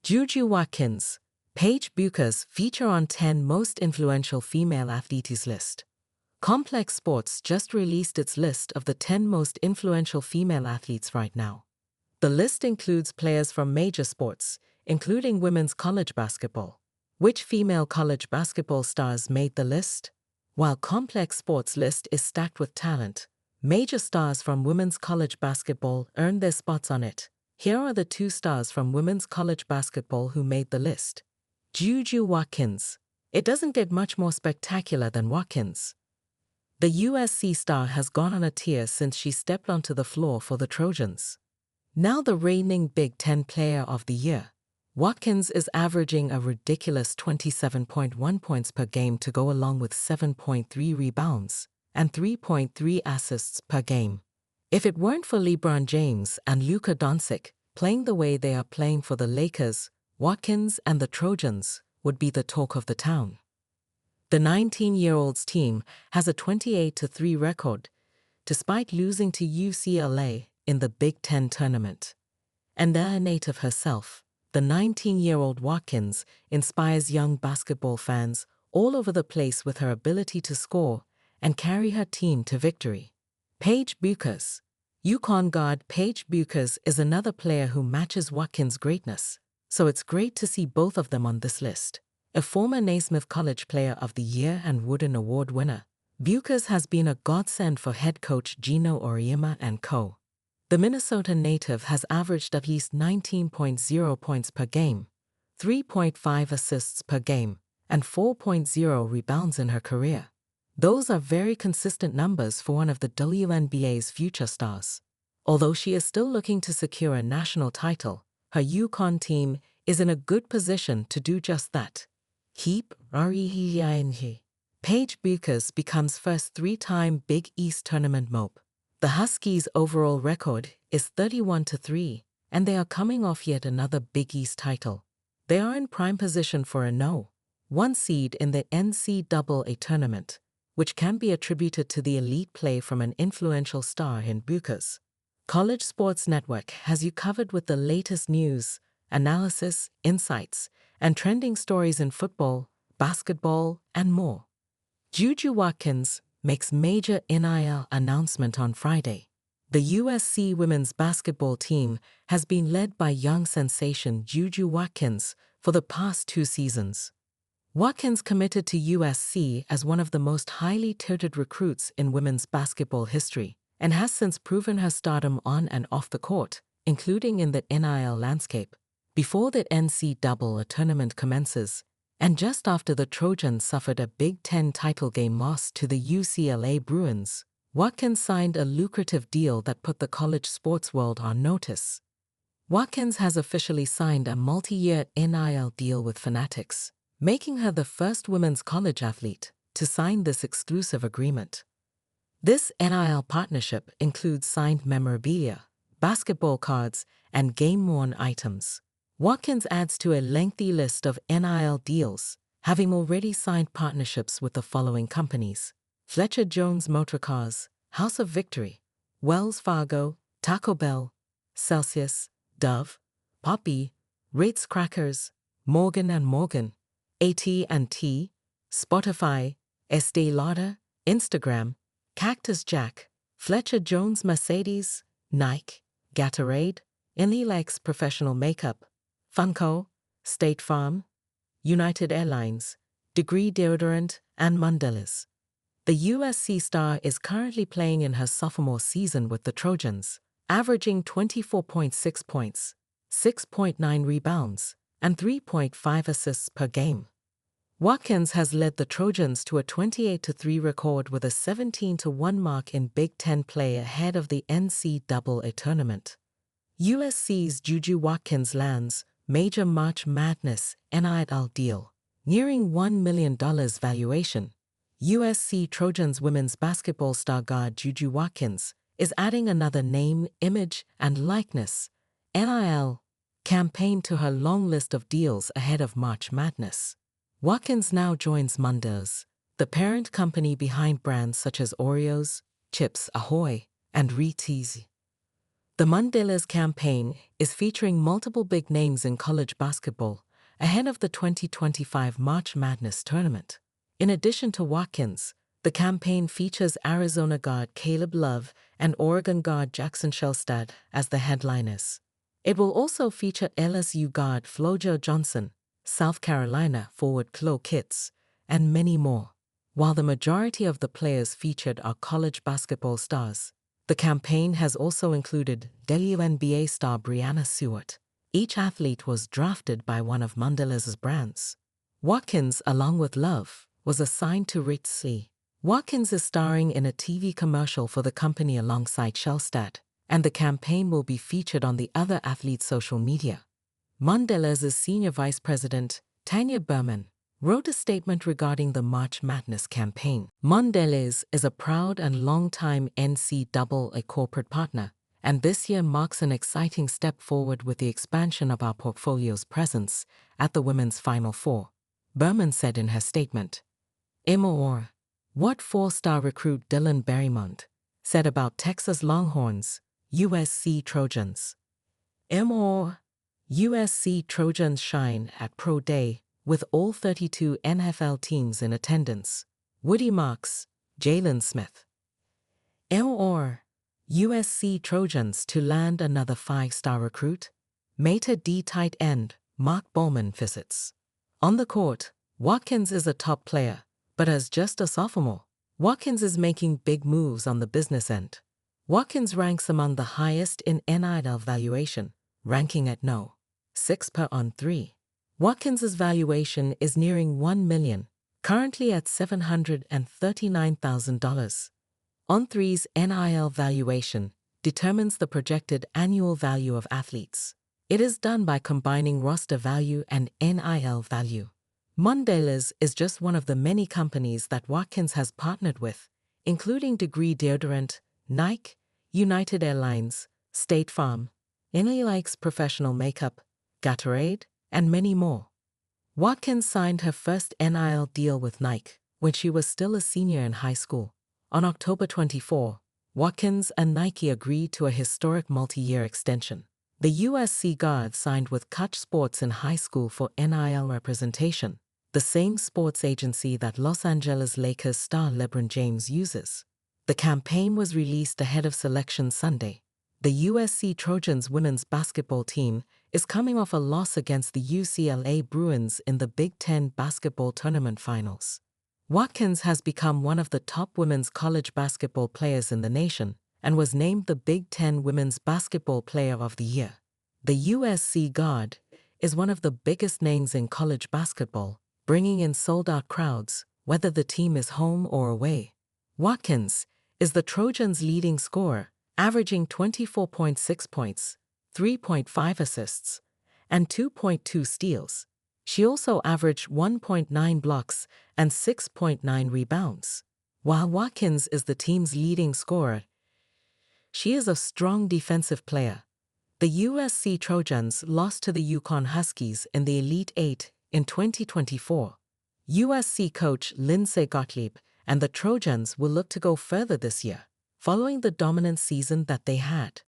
JuJu Watkins, Paige Bueckers feature on 10 most influential female athletes list. Complex Sports just released its list of the 10 most influential female athletes right now. The list includes players from major sports, including women's college basketball. Which female college basketball stars made the list? While Complex Sports list is stacked with talent, major stars from women's college basketball earned their spots on it. Here are the 2 stars from women's college basketball who made the list. JuJu Watkins. It doesn't get much more spectacular than Watkins. The USC star has gone on a tear since she stepped onto the floor for the Trojans. Now the reigning Big Ten Player of the Year, Watkins is averaging a ridiculous 27.1 points per game to go along with 7.3 rebounds and 3.3 assists per game. If it weren't for LeBron James and Luka Doncic playing the way they are playing for the Lakers, Watkins and the Trojans would be the talk of the town. The 19-year-old's team has a 28-3 record, despite losing to UCLA in the Big Ten tournament. And a native herself, the 19-year-old Watkins inspires young basketball fans all over the place with her ability to score and carry her team to victory. Paige Bueckers. UConn guard Paige Bueckers is another player who matches Watkins' greatness, so it's great to see both of them on this list. A former Naismith College Player of the Year and Wooden Award winner, Bueckers has been a godsend for head coach Gino Auriemma and co. The Minnesota native has averaged at least 19.0 points per game, 3.5 assists per game, and 4.0 rebounds in her career. Those are very consistent numbers for one of the WNBA's future stars. Although she is still looking to secure a national title, her UConn team is in a good position to do just that. Paige Bueckers becomes first 3-time Big East Tournament MOP. The Huskies' overall record is 31-3, and they are coming off yet another Big East title. They are in prime position for a No.1 seed in the NCAA tournament, which can be attributed to the elite play from an influential star in Bueckers. College Sports Network has you covered with the latest news, analysis, insights, and trending stories in football, basketball, and more. JuJu Watkins makes major NIL announcement on Friday. The USC women's basketball team has been led by young sensation JuJu Watkins for the past 2 seasons. Watkins committed to USC as one of the most highly touted recruits in women's basketball history and has since proven her stardom on and off the court, including in the NIL landscape. Before the NCAA tournament commences, and just after the Trojans suffered a Big Ten title game loss to the UCLA Bruins, Watkins signed a lucrative deal that put the college sports world on notice. Watkins has officially signed a multi-year NIL deal with Fanatics, making her the first women's college athlete to sign this exclusive agreement. This NIL partnership includes signed memorabilia, basketball cards, and game-worn items. Watkins adds to a lengthy list of NIL deals, having already signed partnerships with the following companies: Fletcher Jones Motorcars, House of Victory, Wells Fargo, Taco Bell, Celsius, Dove, Poppy, Ritz Crackers, Morgan & Morgan, AT&T, Spotify, Estee Lauder, Instagram, Cactus Jack, Fletcher Jones Mercedes, Nike, Gatorade, Inlilex Professional Makeup, Funko, State Farm, United Airlines, Degree Deodorant, and Mondelez. The USC star is currently playing in her sophomore season with the Trojans, averaging 24.6 points, 6.9 rebounds, and 3.5 assists per game. Watkins has led the Trojans to a 28-3 record with a 17-1 mark in Big Ten play ahead of the NCAA tournament. USC's JuJu Watkins lands major March Madness NIL deal, nearing $1 million valuation. USC Trojans women's basketball star guard JuJu Watkins is adding another name, image, and likeness NIL campaign to her long list of deals ahead of March Madness. Watkins now joins Mondelez, the parent company behind brands such as Oreos, Chips Ahoy, and Reese's. The Mondelez campaign is featuring multiple big names in college basketball ahead of the 2025 March Madness tournament. In addition to Watkins, the campaign features Arizona guard Caleb Love and Oregon guard Jackson Shelstad as the headliners. It will also feature LSU guard Flojo Johnson, South Carolina forward Chloe Kitts, and many more. While the majority of the players featured are college basketball stars, the campaign has also included WNBA star Breanna Stewart. Each athlete was drafted by one of Mondelez's brands. Watkins, along with Love, was assigned to Rich C. Watkins is starring in a TV commercial for the company alongside Shelstad, and the campaign will be featured on the other athletes' social media. Mondelez's senior vice president, Tanya Berman, wrote a statement regarding the March Madness campaign. Mondelez is a proud and long-time NCAA corporate partner, and this year marks an exciting step forward with the expansion of our portfolio's presence at the Women's Final Four, Berman said in her statement. More. What four-star recruit Dylan Berrymont said about Texas Longhorns, USC Trojans. More. USC Trojans shine at Pro Day with all 32 NFL teams in attendance. Woody Marks, Jalen Smith. More. USC Trojans to land another 5-star recruit. Meta D tight end, Mark Bowman visits. On the court, Watkins is a top player, but as just a sophomore, Watkins is making big moves on the business end. Watkins ranks among the highest in NIL valuation, ranking at No. 6 per on 3. Watkins's valuation is nearing $1 million, currently at $739,000. On3's NIL valuation determines the projected annual value of athletes. It is done by combining roster value and NIL value. Mondelez is just one of the many companies that Watkins has partnered with, including Degree Deodorant, Nike, United Airlines, State Farm, Likes Professional Makeup, Gatorade, and many more. Watkins signed her first NIL deal with Nike when she was still a senior in high school. On October 24, Watkins and Nike agreed to a historic multi-year extension. The USC guard signed with Kutch Sports in high school for NIL representation, the same sports agency that Los Angeles Lakers star LeBron James uses. The campaign was released ahead of Selection Sunday. The USC Trojans women's basketball team is coming off a loss against the UCLA Bruins in the Big Ten basketball tournament finals. Watkins has become one of the top women's college basketball players in the nation and was named the Big Ten Women's Basketball Player of the Year. The USC guard is one of the biggest names in college basketball, bringing in sold-out crowds, whether the team is home or away. Watkins is the Trojans' leading scorer, averaging 24.6 points, 3.5 assists, and 2.2 steals. She also averaged 1.9 blocks and 6.9 rebounds. While Watkins is the team's leading scorer, she is a strong defensive player. The USC Trojans lost to the Yukon Huskies in the Elite Eight in 2024. USC coach Lindsey Gottlieb and the Trojans will look to go further this year, following the dominant season that they had.